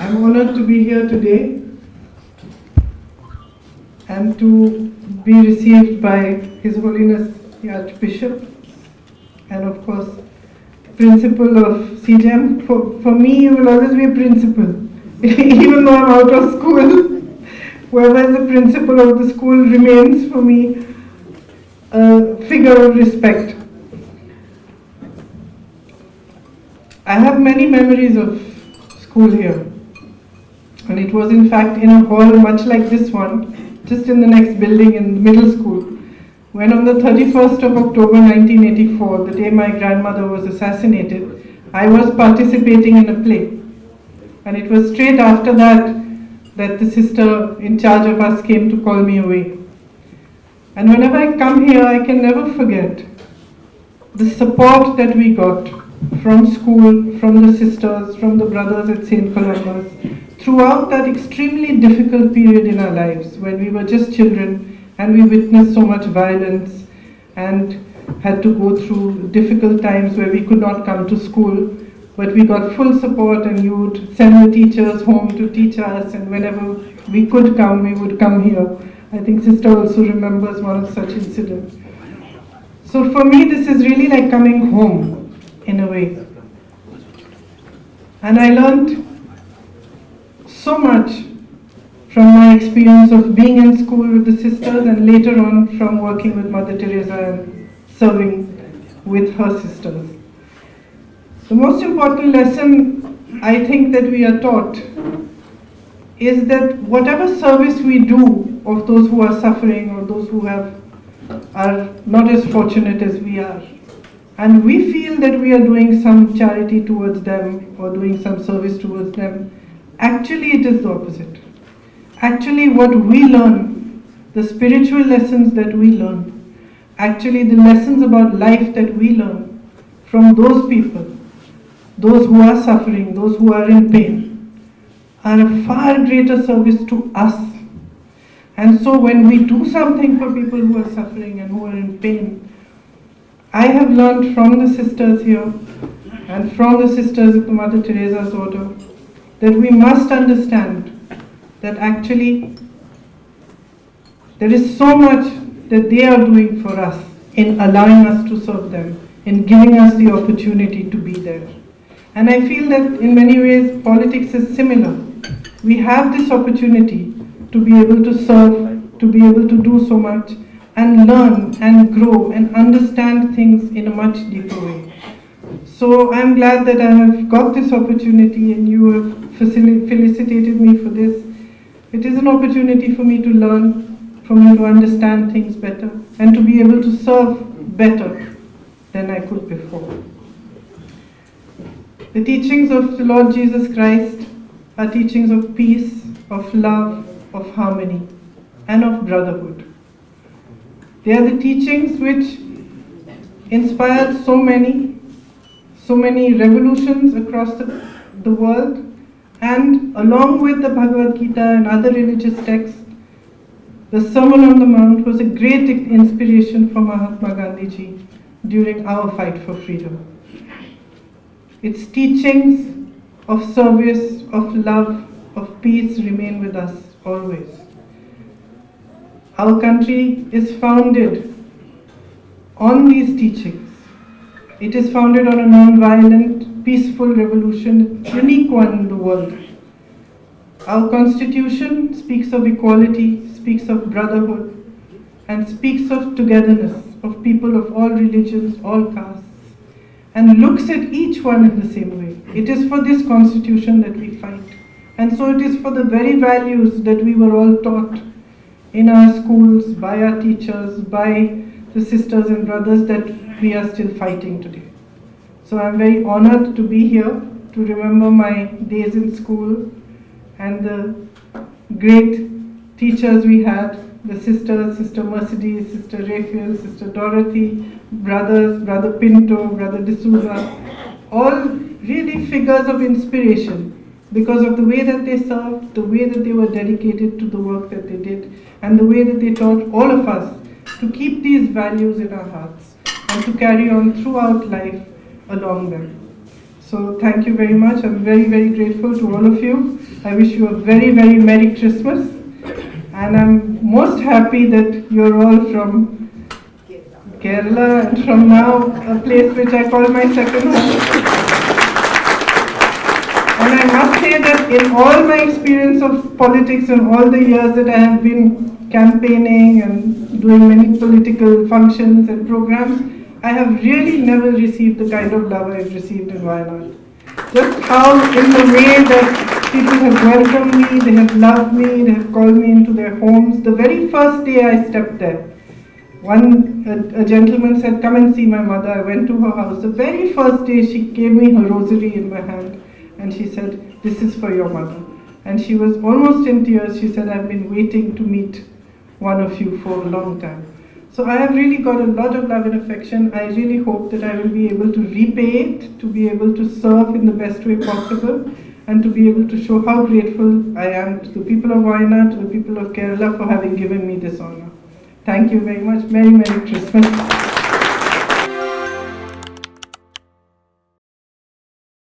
I'm honored to be here today and to be received by His Holiness the Archbishop and of course Principal of CGEM. For me, you will always be a principal. Even though I'm out of school, whoever is the principal of the school remains for me a figure of respect. I have many memories of school here, and it was in fact in a hall much like this one, just in the next building in the middle school, when on the 31st of October 1984, the day my grandmother was assassinated, I was participating in a play. And it was straight after that that the sister in charge of us came to call me away. And whenever I come here, I can never forget the support that we got from school, from the sisters, from the brothers at St. Columbus, throughout that extremely difficult period in our lives when we were just children and we witnessed so much violence and had to go through difficult times where we could not come to school, but we got full support and you would send the teachers home to teach us, and whenever we could come, we would come here. I think sister also remembers one of such incidents. So for me, this is really like coming home in a way. And I learned so much from my experience of being in school with the sisters and later on from working with Mother Teresa and serving with her sisters. The most important lesson I think that we are taught is that whatever service we do of those who are suffering or those who are not as fortunate as we are, and we feel that we are doing some charity towards them or doing some service towards them, actually it is the opposite. Actually what we learn, the spiritual lessons that we learn, actually the lessons about life that we learn from those people, those who are suffering, those who are in pain, are a far greater service to us. And so when we do something for people who are suffering and who are in pain, I have learned from the sisters here and from the sisters of the Mother Teresa's order that we must understand that actually there is so much that they are doing for us in allowing us to serve them, in giving us the opportunity to be there. And I feel that in many ways politics is similar. We have this opportunity to be able to serve, to be able to do so much and learn and grow and understand things in a much deeper way. So I'm glad that I have got this opportunity and you have felicitated me for this. It is an opportunity for me to learn, for me to understand things better and to be able to serve better than I could before. The teachings of the Lord Jesus Christ are teachings of peace, of love, of harmony, and of brotherhood. They are the teachings which inspired so many revolutions across the world, and along with the Bhagavad Gita and other religious texts, the Sermon on the Mount was a great inspiration for Mahatma Gandhi ji during our fight for freedom. Its teachings of service, of love, of peace remain with us always. Our country is founded on these teachings. It is founded on a non-violent, peaceful revolution, unique one in the world. Our constitution speaks of equality, speaks of brotherhood, and speaks of togetherness, of people of all religions, all castes, and looks at each one in the same way. It is for this constitution that we fight. And so it is for the very values that we were all taught in our schools, by our teachers, by the sisters and brothers that we are still fighting today. So I'm very honored to be here, to remember my days in school and the great teachers we had, the sisters, Sister Mercedes, Sister Raphael, Sister Dorothy, brothers, Brother Pinto, Brother D'Souza, all really figures of inspiration because of the way that they served, the way that they were dedicated to the work that they did, and the way that they taught all of us to keep these values in our hearts and to carry on throughout life along them. So thank you very much. I'm very, very grateful to all of you. I wish you a very, very Merry Christmas. And I'm most happy that you're all from Kerala and from now a place which I call my second home. And I must say that in all my experience of politics and all the years that I have been campaigning and doing many political functions and programs, I have really never received the kind of love I've received in Wayanad. Just how in the way that people have welcomed me, they have loved me, they have called me into their homes. The very first day I stepped there, a gentleman said, come and see my mother. I went to her house. The very first day she gave me her rosary in my hand and she said, this is for your mother. And she was almost in tears. She said, I've been waiting to meet one of you for a long time. So I have really got a lot of love and affection. I really hope that I will be able to repay it, to be able to serve in the best way possible, and to be able to show how grateful I am to the people of Wayanad, to the people of Kerala for having given me this honor. Thank you very much. Merry, Merry Christmas.